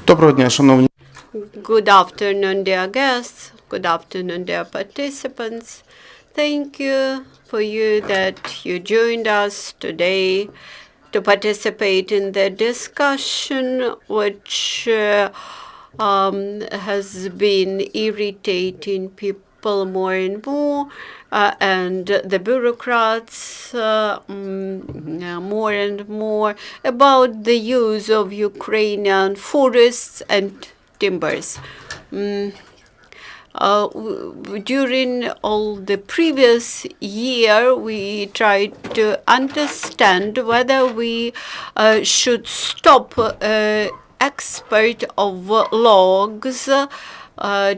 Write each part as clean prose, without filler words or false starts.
Доброго дня, шановні. Good afternoon, dear guests. Good afternoon, dear participants. Thank you for you that you joined us today to participate in the discussion, which has been irritating people more and more, and the bureaucrats more and more about the use of Ukrainian forests and timbers. During all the previous year, we tried to understand whether we should stop export of logs,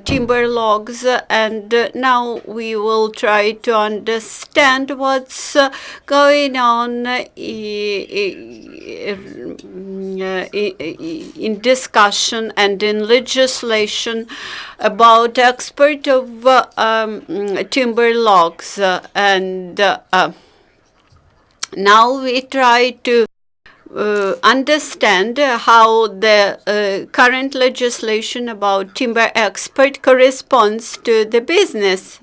timber logs, and now we will try to understand what's going on in discussion and in legislation about export of timber logs. And now we try to understand how the current legislation about timber export corresponds to the business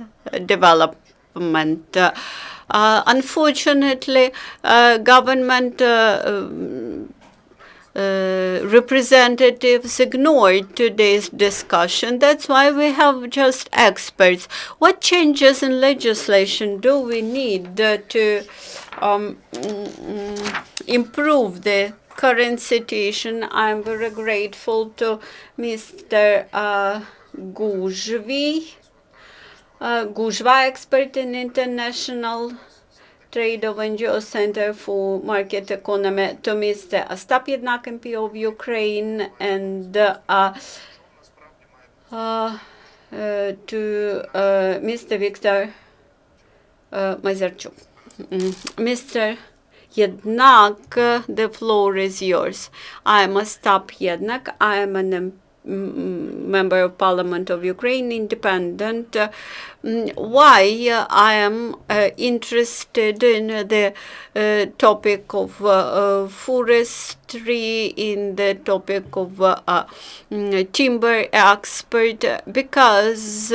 development. Unfortunately, government representatives ignored today's discussion. That's why we have just experts. What changes in legislation do we need to improve the current situation? I'm very grateful to Mr. Guzhva, expert in international Trade of NGO Center for Market Economy, to Mr. Ostap, Yednak, MP of Ukraine, and to Mr. Viktor Mazyarchuk. Mr. Yednak, the floor is yours. I am Ostap Yednak. I am an Member of Parliament of Ukraine, independent. Why I am interested in the topic of forestry, in the topic of timber export, because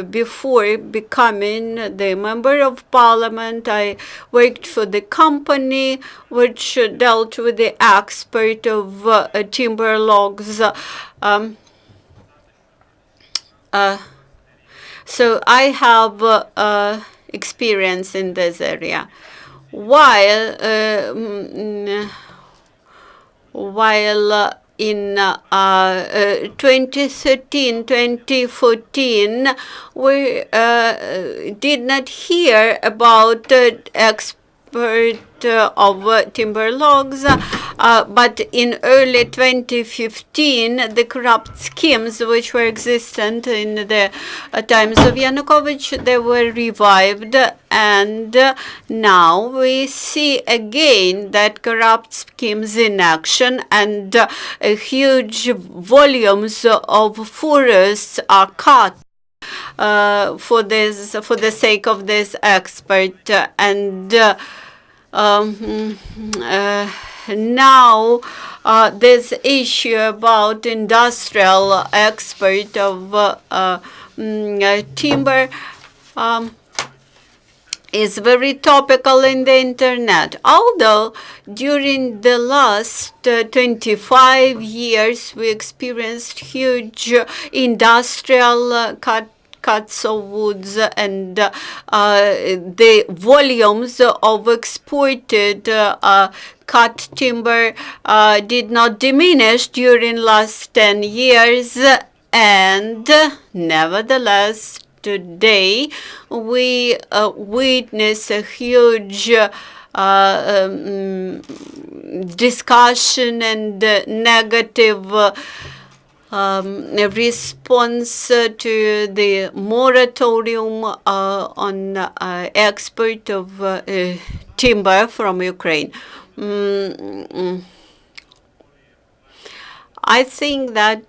before becoming the Member of Parliament, I worked for the company which dealt with the export of timber logs. So I have experience in this area. While in 2013-2014, we did not hear about export of timber logs, but in early 2015, the corrupt schemes which were existent in the times of Yanukovych, they were revived, and now we see again that corrupt schemes in action, and huge volumes of forests are cut for the sake of this export. And now this issue about industrial export of timber is very topical in the internet. Although during the last 25 years we experienced huge industrial cuts of woods, and the volumes of exported cut timber did not diminish during last 10 years, and nevertheless today we witness a huge discussion and negative response to the moratorium on export of timber from Ukraine. I think that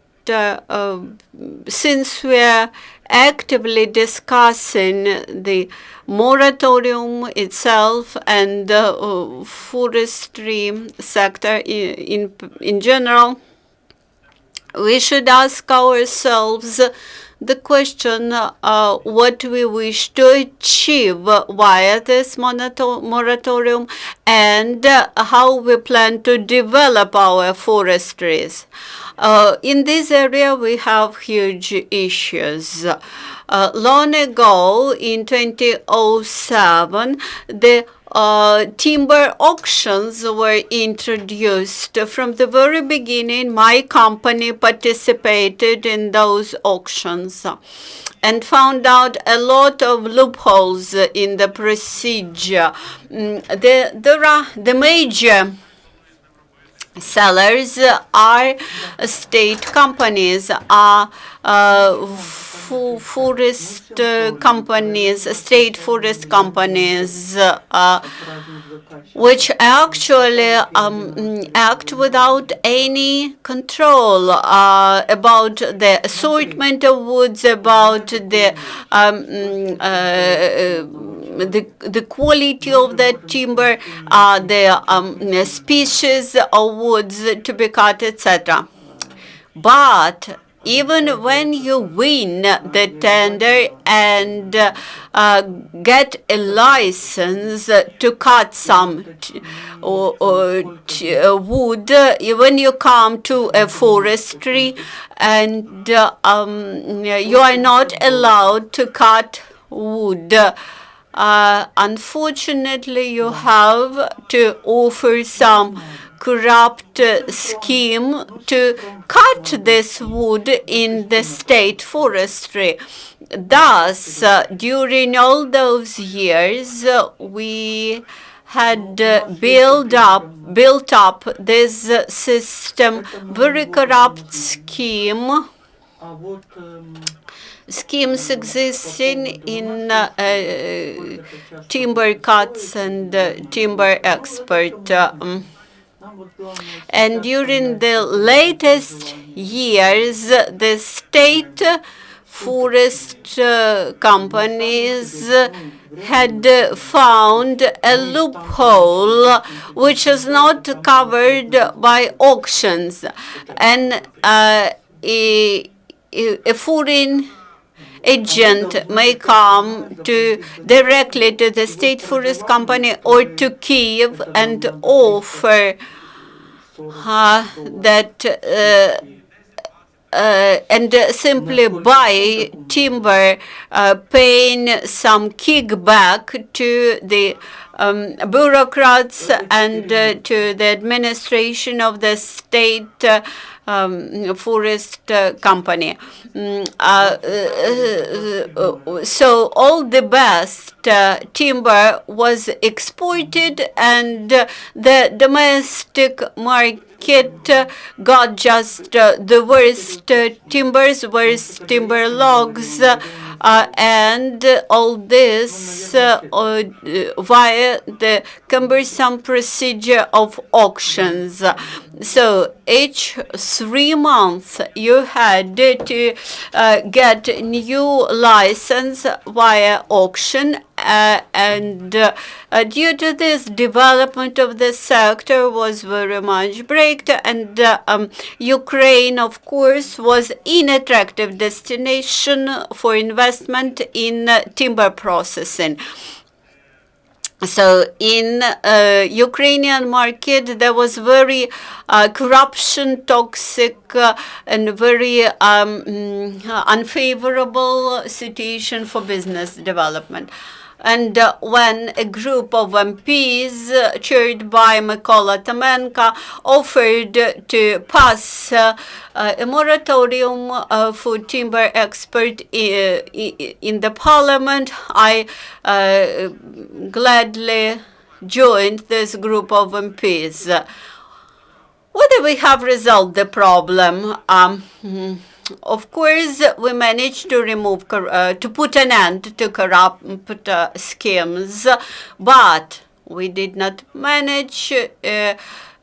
since we're actively discussing the moratorium itself and the forestry sector in general, we should ask ourselves the question what we wish to achieve via this moratorium and how we plan to develop our forestries. In this area, we have huge issues. Long ago, in 2007, the timber auctions were introduced. From the very beginning, my company participated in those auctions and found out a lot of loopholes in the procedure. The major sellers are state companies, forest companies, state forest companies, which actually act without any control about the assortment of woods, about the quality of the timber, the species of woods to be cut, etc. But even when you win the tender and get a license to cut some wood, when you come to a forestry and you are not allowed to cut wood, unfortunately, you have to offer some corrupt scheme to cut this wood in the state forestry. Thus, during all those years, we had built up this system, very corrupt schemes existing in timber cuts and timber export. And during the latest years, the state forest companies had found a loophole which is not covered by auctions. And a foreign agent may come directly to the state forest company or to Kiev and offer that and simply buy timber, paying some kickback to the bureaucrats and to the administration of the state forest company. So all the best timber was exported, and the domestic market got just the worst timbers, worst timber logs, and all this via the cumbersome procedure of auctions. So each 3 months you had to get new license via auction, and due to this, development of the sector was very much braked, and Ukraine, of course, was an attractive destination for investment in timber processing. So in Ukrainian market, there was very corruption, toxic, and very unfavorable situation for business development. And when a group of MPs, chaired by Mykola Tomenko, offered to pass a moratorium for timber export in the parliament, I gladly joined this group of MPs. Whether we have resolved the problem, of course, we managed to remove, to put an end to corrupt schemes, but we did not manage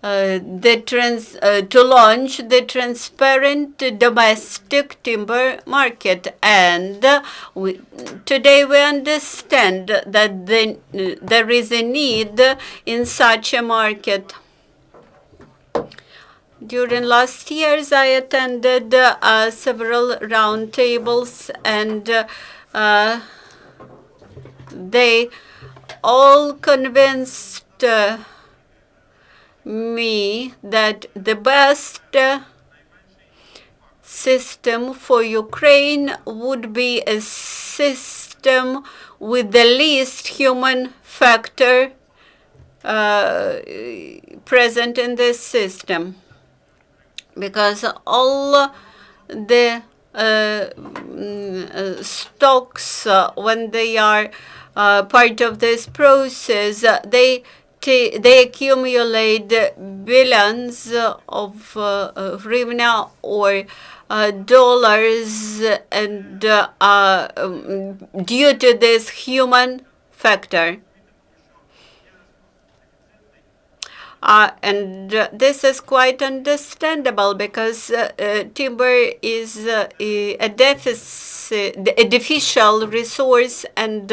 to launch the transparent domestic timber market. And today we understand that there is a need in such a market. During last years, I attended several roundtables, and they all convinced me that the best system for Ukraine would be a system with the least human factor present in this system. Because all the stocks, when they are part of this process, they accumulate billions of hryvnia or dollars, and due to this human factor. And this is quite understandable, because timber is a deficient resource, and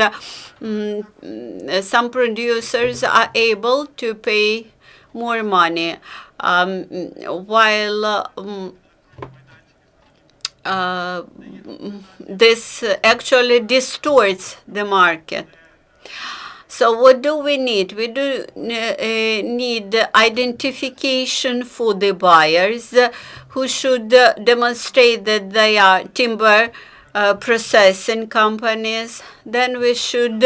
some producers are able to pay more money, while this actually distorts the market. So what do we need? We do need identification for the buyers, who should demonstrate that they are timber processing companies. Then we should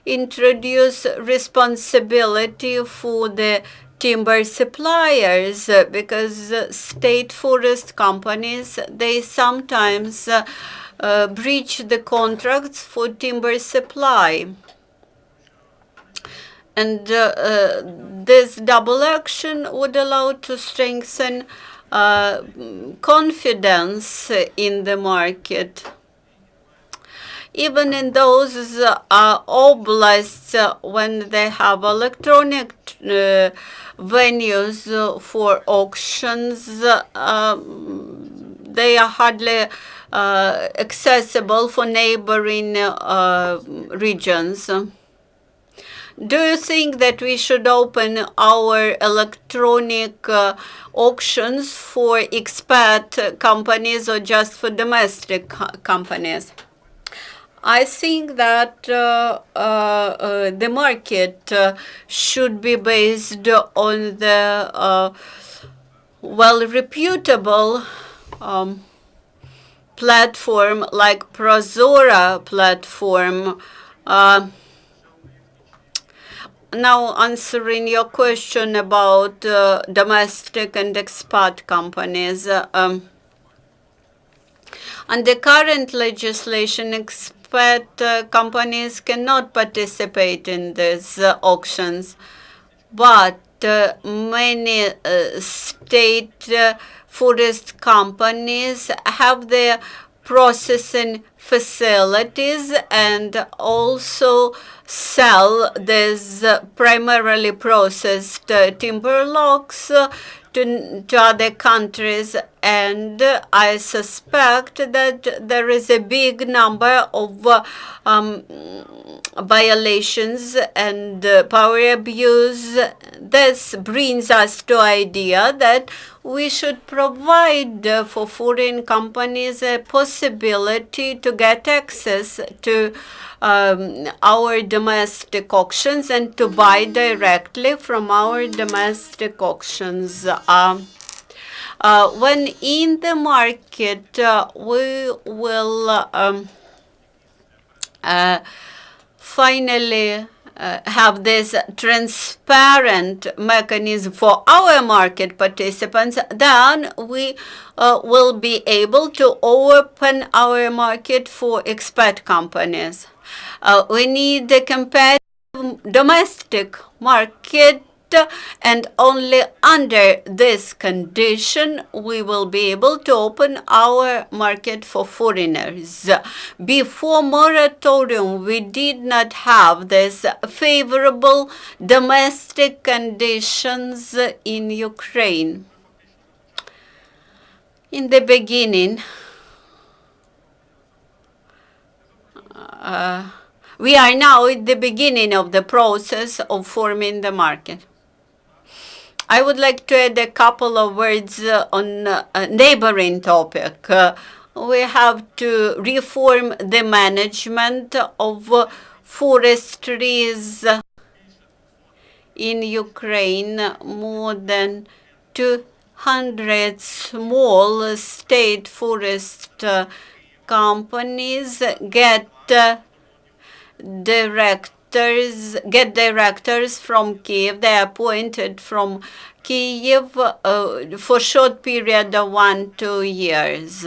introduce responsibility for the timber suppliers, because state forest companies, they sometimes breach the contracts for timber supply. And this double action would allow to strengthen confidence in the market. Even in those oblasts, when they have electronic venues for auctions, they are hardly accessible for neighboring regions. Do you think that we should open our electronic auctions for expat companies or just for domestic companies? I think that the market should be based on the well-reputable platform like Prozora platform. Now, answering your question about domestic and expat companies. Under current legislation, expat companies cannot participate in these auctions, but many state forest companies have their processing facilities and also sell these primarily processed timber logs to other countries, and I suspect that there is a big number of violations and power abuse. This brings us to idea that we should provide for foreign companies a possibility to get access to our domestic auctions and to buy directly from our domestic auctions. When in the market, we will finally have this transparent mechanism for our market participants, then we will be able to open our market for expat companies. We need a competitive domestic market and only under this condition we will be able to open our market for foreigners. Before moratorium, we did not have this favorable domestic conditions in Ukraine. In the beginning, we are now at the beginning of the process of forming the market. I would like to add a couple of words on a neighboring topic. We have to reform the management of forestries in Ukraine. More than 200 small state forest companies get directors from Kiev. They are appointed from Kiev for short period of 1-2 years.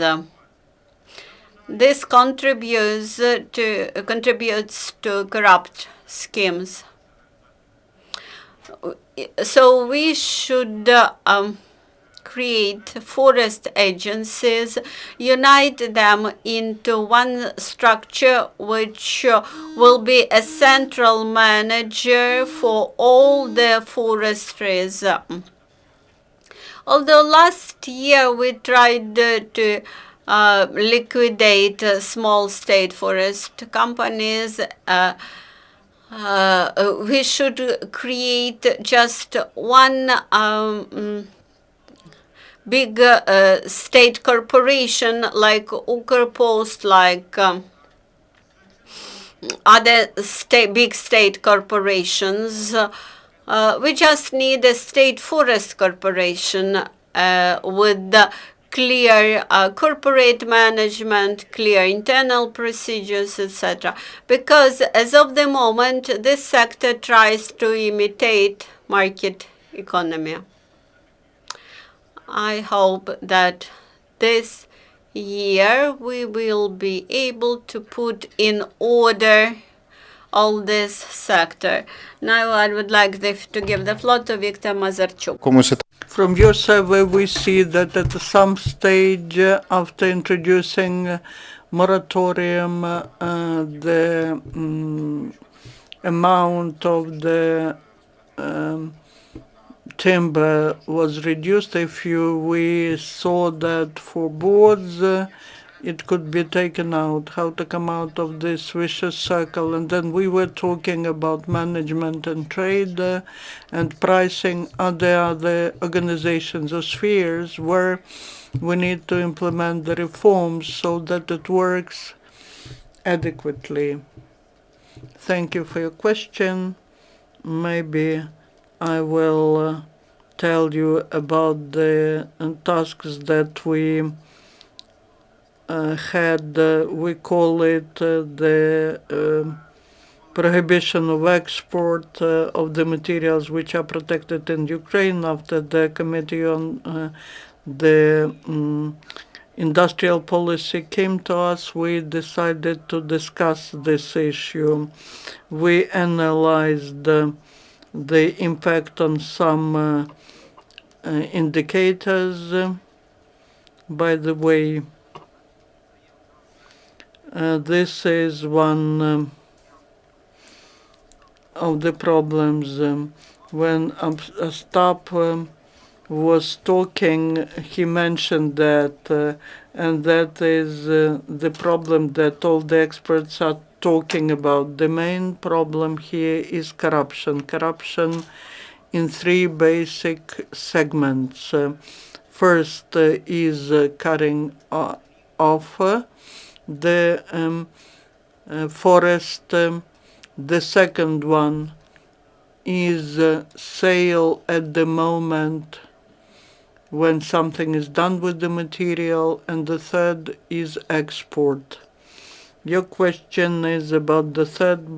This contributes to corrupt schemes. So we should create forest agencies, unite them into one structure which will be a central manager for all the forestries. Although last year we tried to liquidate small state forest companies, we should create just one big state corporation like Ukrpost, like other big state corporations. We just need a state forest corporation with clear corporate management, clear internal procedures, etc. Because as of the moment, this sector tries to imitate market economy. I hope that this year we will be able to put in order all this sector. Now I would like to give the floor to Viktor Mazyarchuk. From your survey, we see that at some stage after introducing moratorium, the amount of the timber was reduced. We saw that for boards, it could be taken out, how to come out of this vicious circle. And then we were talking about management and trade and pricing. Are there other organizations or spheres where we need to implement the reforms so that it works adequately? Thank you for your question. Maybe I will tell you about the tasks that we had. We call it the prohibition of export of the materials which are protected in Ukraine. After the Committee on the Industrial Policy came to us, we decided to discuss this issue. We analyzed the impact on some indicators. By the way, this is one of the problems. When Ostap was talking, he mentioned that, and that is the problem that all the experts are talking about. The main problem here is corruption. Corruption in three basic segments. First is cutting off the forest. The second one is sale at the moment when something is done with the material, and the third is export. Your question is about the third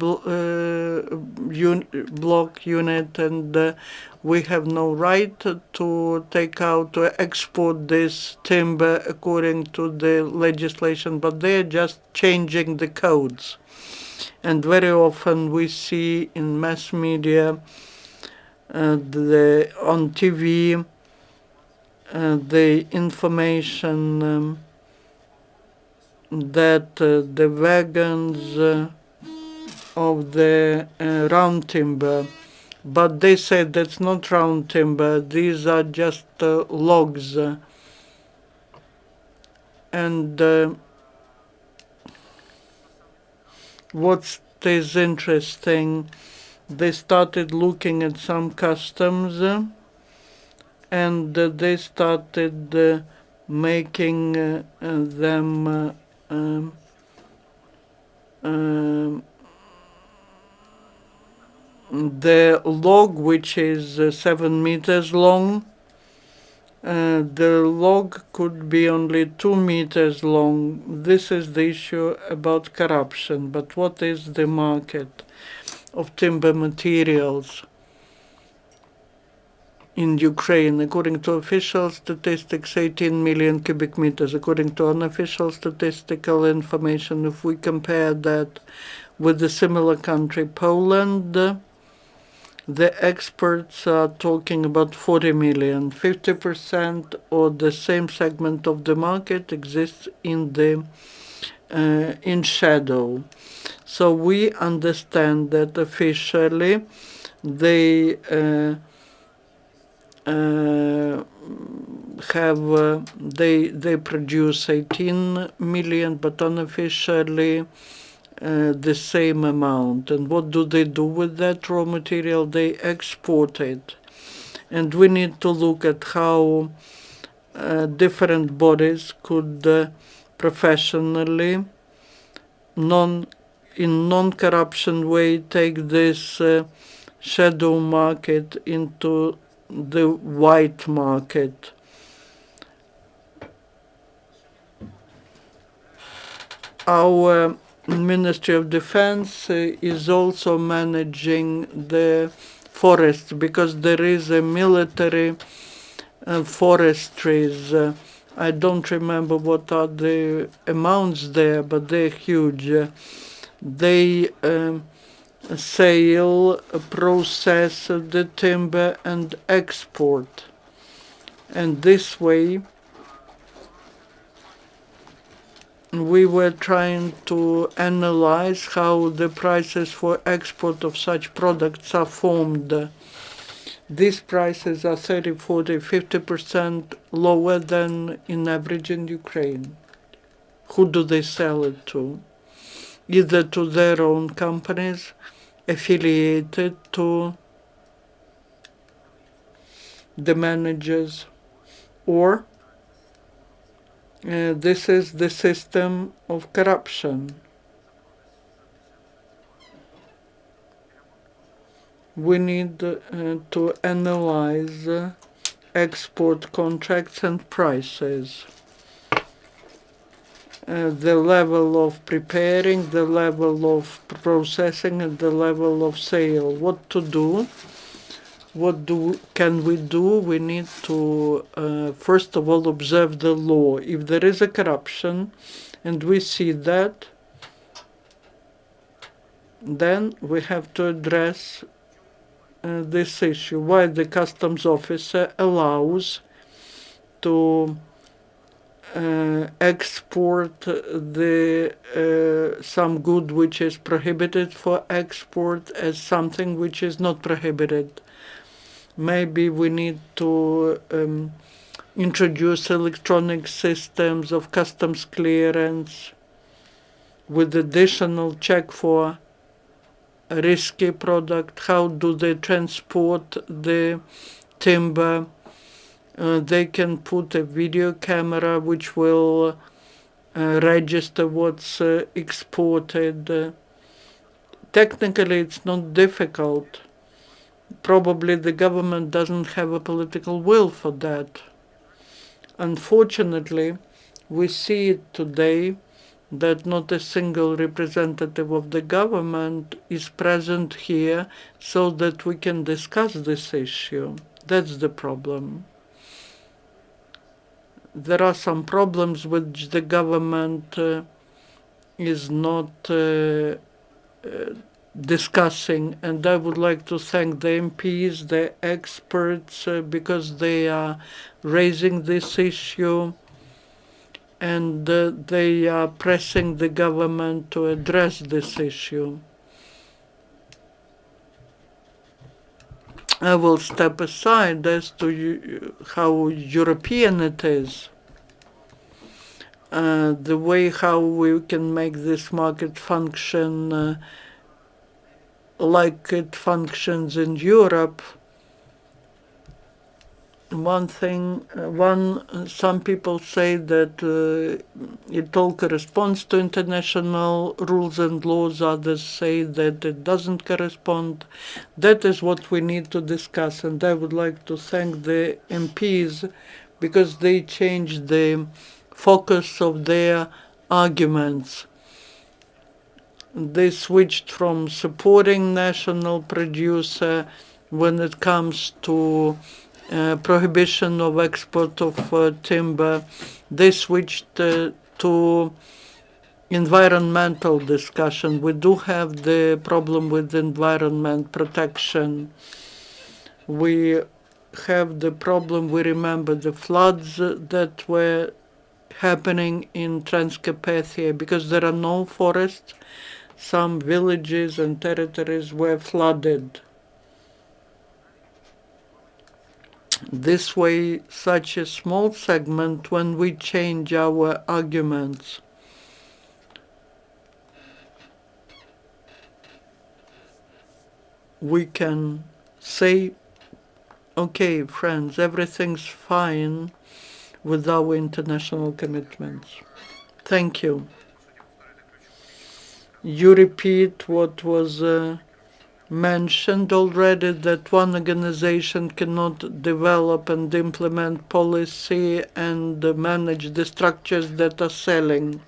block unit, and we have no right to take out or export this timber according to the legislation, but they're just changing the codes. And very often we see in mass media on TV, the information that the wagons of the round timber, but they said that's not round timber, these are just logs. And what is interesting, they started looking at some customs and they started making them the log, which is 7 meters long, the log could be only 2 meters long. This is the issue about corruption. But what is the market of timber materials in Ukraine? According to official statistics, 18 million cubic meters. According to unofficial statistical information, if we compare that with a similar country, Poland, the experts are talking about 40 million. 50% of the same segment of the market exists in shadow. So we understand that officially they they produce 18 million, but unofficially the same amount. And what do they do with that raw material? They export it. And we need to look at how different bodies could professionally, in non-corruption way, take this shadow market into the white market. Our Ministry of Defense is also managing the forests, because there is a military forestries. I don't remember what are the amounts there, but they're huge. They sell, process the timber and export. And this way we were trying to analyze how the prices for export of such products are formed. These prices are 30, 40, 50% lower than in average in Ukraine. Who do they sell it to? Either to their own companies affiliated to the managers, or this is the system of corruption. We need to analyze export contracts and prices. The level of preparing, the level of processing, and the level of sale. What to do? Can we do? We need to, first of all, observe the law. If there is a corruption, and we see that, then we have to address this issue. Why the customs officer allows to export some good which is prohibited for export as something which is not prohibited. Maybe we need to introduce electronic systems of customs clearance with additional check for a risky product. How do they transport the timber? They can put a video camera which will register what's exported. Technically, it's not difficult. Probably the government doesn't have a political will for that. Unfortunately, we see it today that not a single representative of the government is present here so that we can discuss this issue. That's the problem. There are some problems which the government is not discussing, and I would like to thank the MPs, the experts, because they are raising this issue, and they are pressing the government to address this issue. I will step aside as to how European it is. The way how we can make this market function like it functions in Europe. One thing, some people say that it all corresponds to international rules and laws. Others say that it doesn't correspond. That is what we need to discuss. And I would like to thank the MPs because they changed the focus of their arguments. They switched from supporting national producer when it comes to prohibition of export of timber. They switched to environmental discussion. We do have the problem with environment protection. We have the problem, we remember the floods that were happening in Transcarpathia because there are no forests. Some villages and territories were flooded. This way, such a small segment, when we change our arguments, we can say, okay, friends, everything's fine with our international commitments. Thank you. You repeat what was mentioned already, that one organization cannot develop and implement policy and manage the structures that are selling.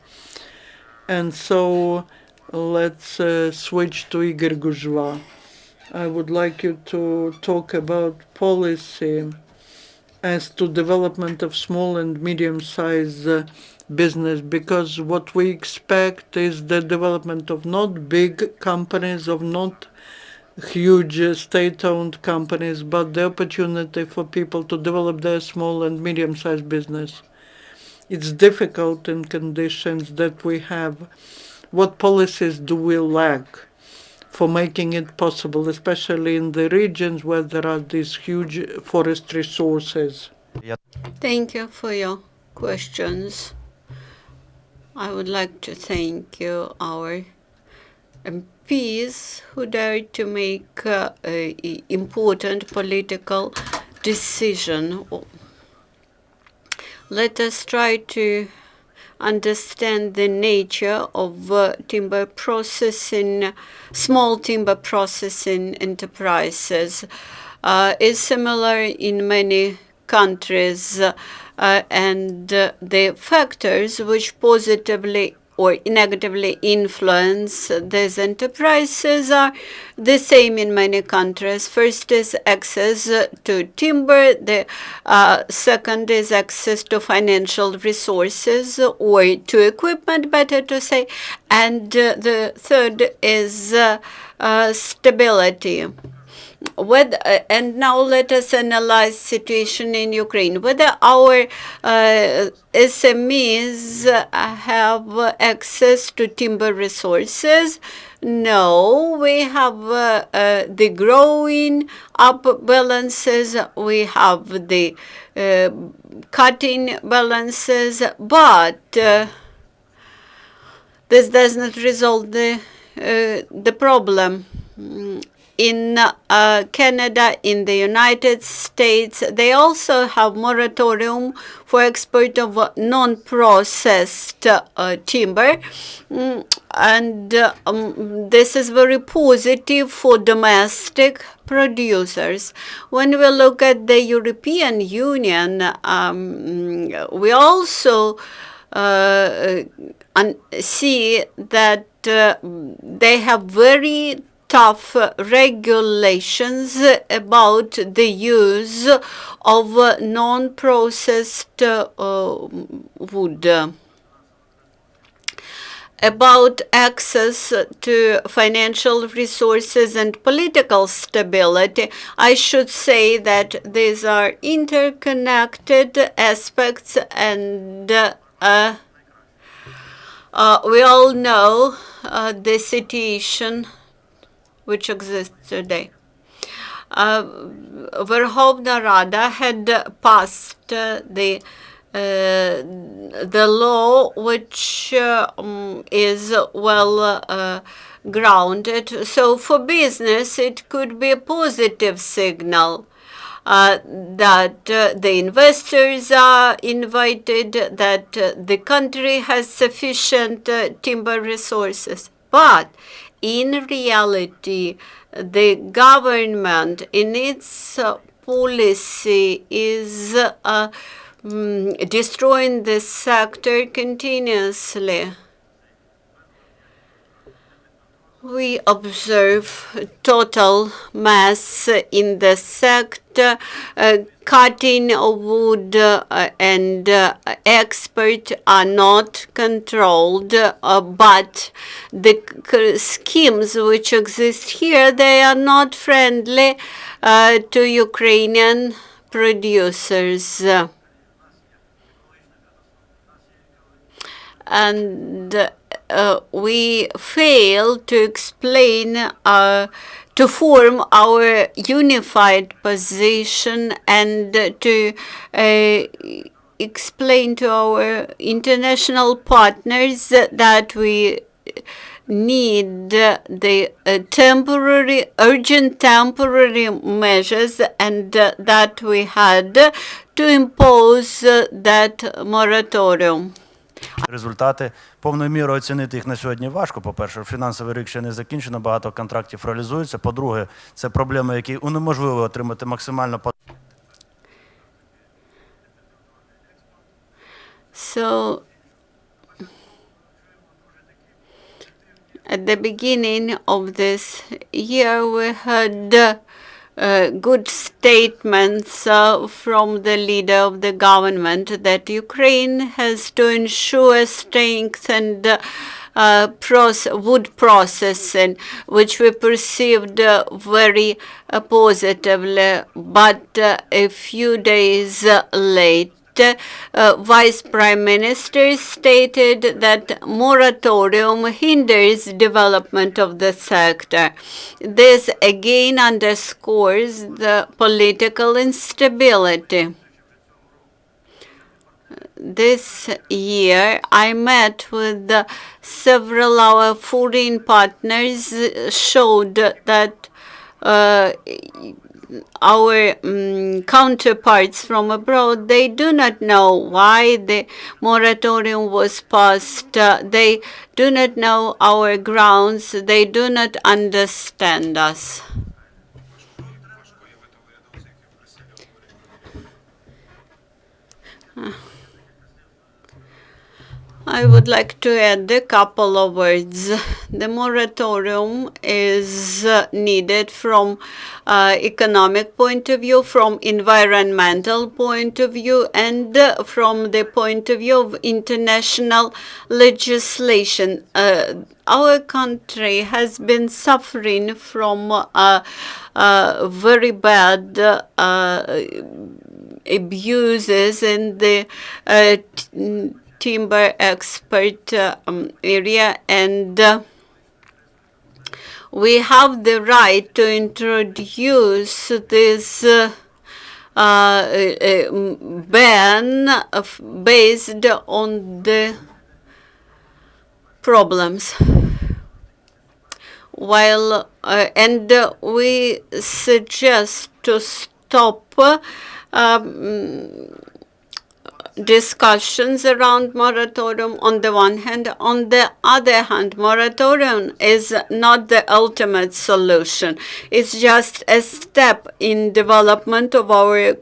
And so let's switch to Igor Guzhva. I would like you to talk about policy as to development of small and medium-sized business, because what we expect is the development of not big companies, of not huge state-owned companies, but the opportunity for people to develop their small and medium-sized business. It's difficult in conditions that we have. What policies do we lack for making it possible, especially in the regions where there are these huge forest resources? Thank you for your questions. I would like to thank you, our MPs, who dared to make an important political decision. Let us try to understand the nature of timber processing, small timber processing enterprises. Is similar in many countries, and the factors which positively or negatively influence these enterprises are the same in many countries. First is access to timber, the second is access to financial resources or to equipment, better to say, and the third is stability. And now let us analyze situation in Ukraine. Whether our SMEs have access to timber resources? No, we have the growing up balances, we have the cutting balances, but this does not resolve the problem. In Canada, in the United States, they also have moratorium for export of non-processed timber, and this is very positive for domestic producers. When we look at the European Union, we also see that they have very tough regulations about the use of non-processed wood. about access to financial resources and political stability, I should say that these are interconnected aspects, and we all know the situation which exists today. Verkhovna Rada had passed the law, which is well grounded. So for business, it could be a positive signal that the investors are invited, that the country has sufficient timber resources. But in reality, the government in its policy is destroying this sector continuously. We observe total mass in the sector, cutting wood and export are not controlled, but the schemes which exist here, they are not friendly to Ukrainian producers. And we fail to explain, to form our unified position and to explain to our international partners that we need the urgent temporary measures, and that we had to impose that moratorium. Результати повною мірою оцінити їх на сьогодні важко. По-перше, фінансовий рік ще не закінчено, багато контрактів реалізується. По-друге, це проблеми, які унеможливо отримати максимально. So, at the beginning of this year, we had good statements from the leader of the government that Ukraine has to ensure strength and wood processing, which we perceived very positively. But a few days late, Vice Prime Minister stated that moratorium hinders development of the sector. This again underscores the political instability. This year, I met with several our foreign partners, showed that our counterparts from abroad, they do not know why the moratorium was passed. They do not know our grounds. They do not understand us. I would like to add a couple of words. The moratorium is needed from economic point of view, from environmental point of view, and from the point of view of international legislation. Our country has been suffering from very bad abuses in the timber export area, and we have the right to introduce this ban based on the problems. While and we suggest to stop discussions around moratorium on the one hand. On the other hand, moratorium is not the ultimate solution. It's just a step in development of our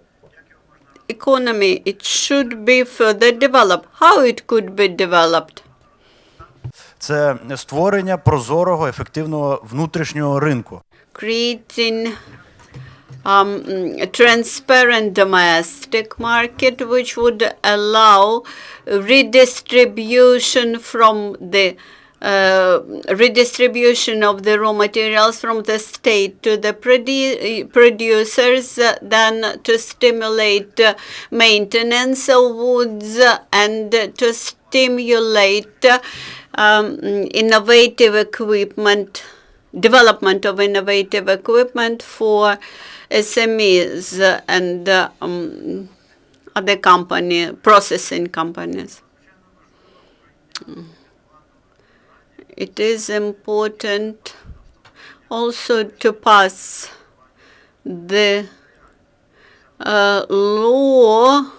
economy. It should be further developed. How it could be developed? Це створення прозорого, ефективного внутрішнього ринку. Creating transparent domestic market, which would allow redistribution from the redistribution of the raw materials from the state to the producers, then to stimulate maintenance of woods and to stimulate innovative equipment, development of innovative equipment for SMEs and other processing companies. It is important also to pass the law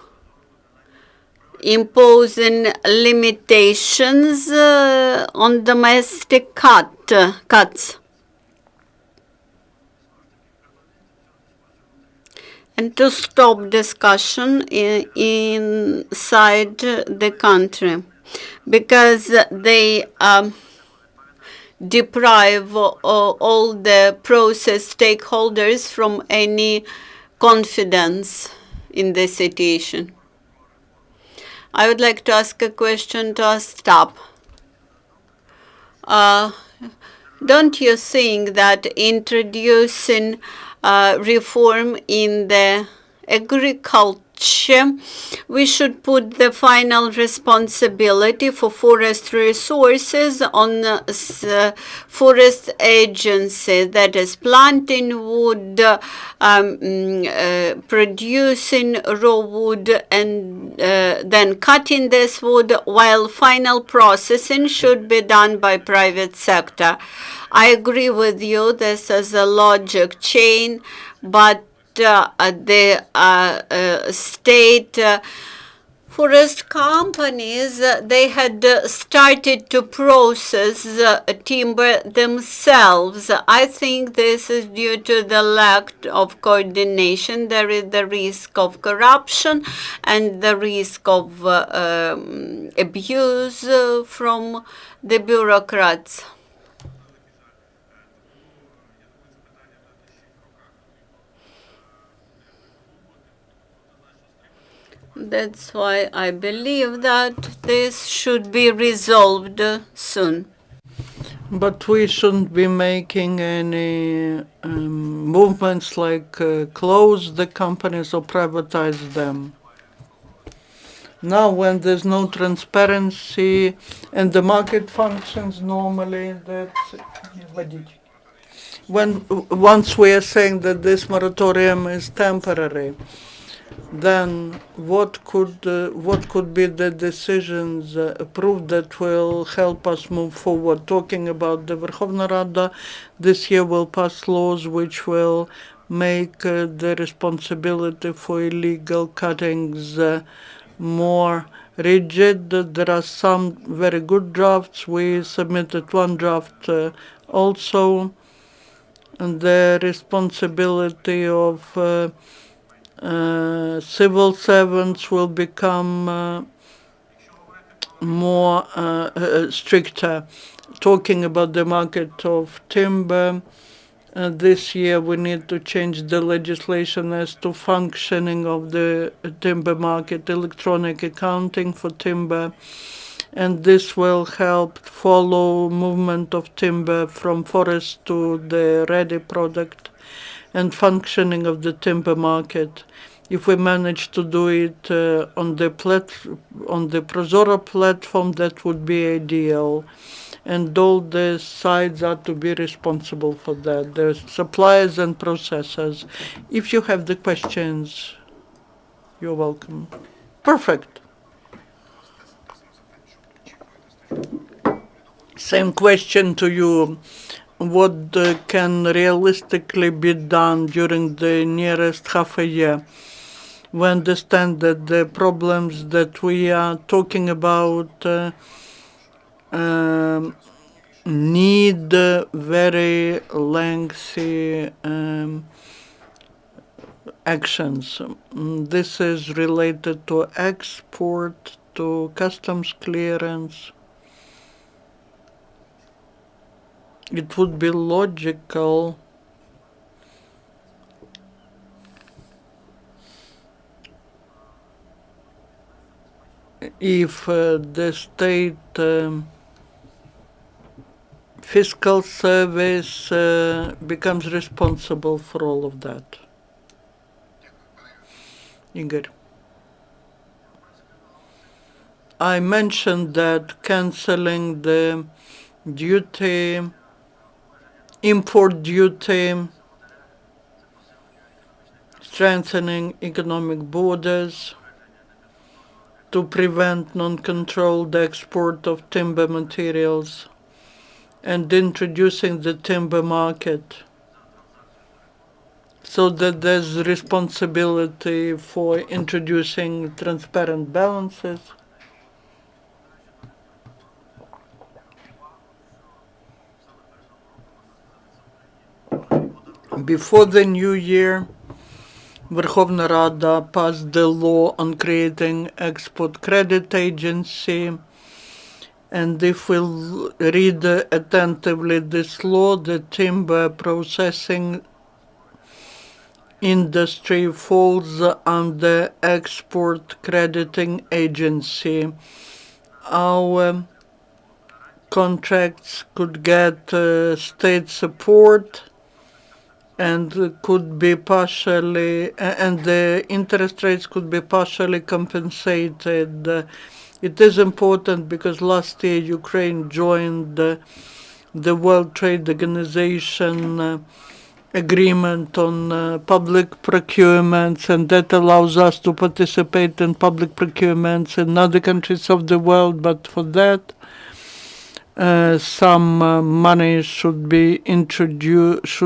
imposing limitations on domestic cuts. And to stop discussion inside the country, because they deprive all the process stakeholders from any confidence in the situation. I would like to ask a question to Ostap. Don't you think that introducing reform in the agriculture, we should put the final responsibility for forest resources on the forest agency, that is planting wood, producing raw wood, and then cutting this wood, while final processing should be done by private sector. I agree with you, this is a logic chain, but the state forest companies, they had started to process timber themselves. I think this is due to the lack of coordination. There is the risk of corruption and the risk of abuse from the bureaucrats. That's why I believe that this should be resolved soon. But we shouldn't be making any movements like close the companies or privatize them. Now, when there's no transparency and the market functions normally, once we are saying that this moratorium is temporary, then what could be the decisions approved that will help us move forward? Talking about the Verkhovna Rada, this year will pass laws which will make the responsibility for illegal cuttings more rigid. There are some very good drafts. We submitted one draft also, and the responsibility of civil servants will become more stricter. Talking about the market of timber, this year we need to change the legislation as to functioning of the timber market, electronic accounting for timber, and this will help follow movement of timber from forest to the ready product and functioning of the timber market. If we manage to do it on the Prozoro platform, that would be ideal. And all the sides are to be responsible for that, the suppliers and processors. If you have the questions, you're welcome. Perfect. Same question to you. What can realistically be done during the nearest half a year? We understand that the problems that we are talking about need very lengthy actions. This is related to export, to customs clearance. It would be logical if the state fiscal service becomes responsible for all of that. Igor. I mentioned that canceling the duty, import duty, strengthening economic borders to prevent non-controlled export of timber materials, and introducing the timber market so that there's responsibility for introducing transparent balances. Before the new year, Verkhovna Rada passed the law on creating export credit agency, and if we'll read attentively this law, the timber processing industry falls under export crediting agency. Our contracts could get state support and could be partially, and the interest rates could be partially compensated. It is important because last year Ukraine joined the World Trade Organization agreement on public procurements, and that allows us to participate in public procurements in other countries of the world. But for that, some money should be introduced,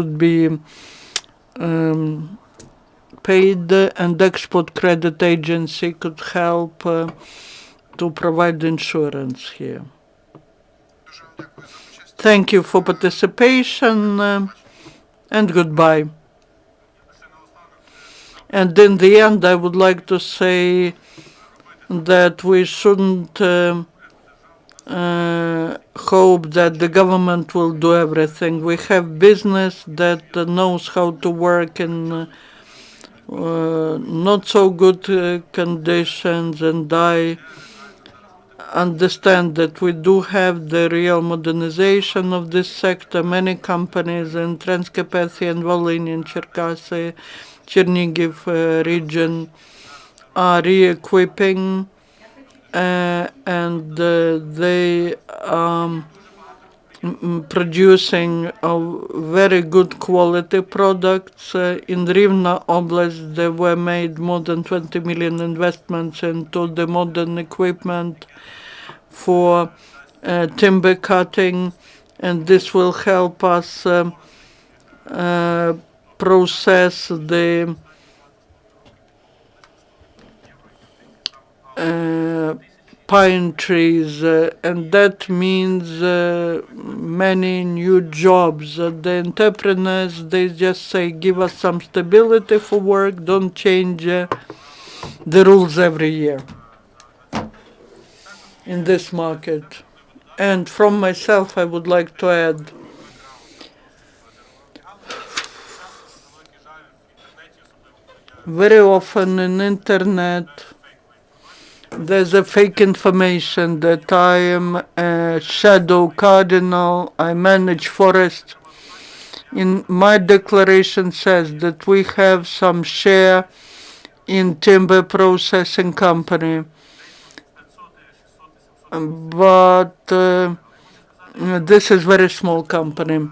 paid, and Export Credit Agency could help to provide insurance here. Thank you for participation, and goodbye. And in the end, I would like to say that we shouldn't hope that the government will do everything. We have business that knows how to work in not so good conditions, and I understand that we do have the real modernization of this sector. Many companies in Transcarpathia and Volhynia and Cherkasy, Chernigiv region are re-equipping, and they are producing very good quality products. In Rivne Oblast, there were made more than 20 million investments into the modern equipment for timber cutting, and this will help us process the pine trees, and that means many new jobs. The entrepreneurs, they just say, give us some stability for work, don't change the rules every year in this market. And from myself, I would like to add, very often in internet, there's a fake information that I am a shadow cardinal, I manage forest. In my declaration says that we have some share in timber processing company, but this is very small company,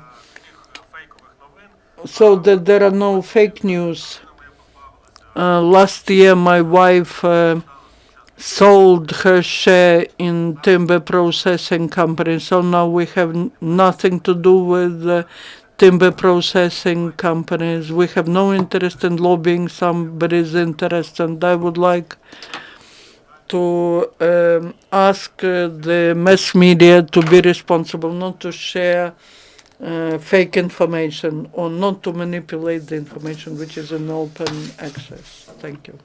so that there are no fake news. Last year my wife sold her share in timber processing company, so now we have nothing to do with timber processing companies. We have no interest in lobbying somebody's interest, and I would like to ask the mass media to be responsible, not to share fake information or not to manipulate the information which is in open access. Thank you.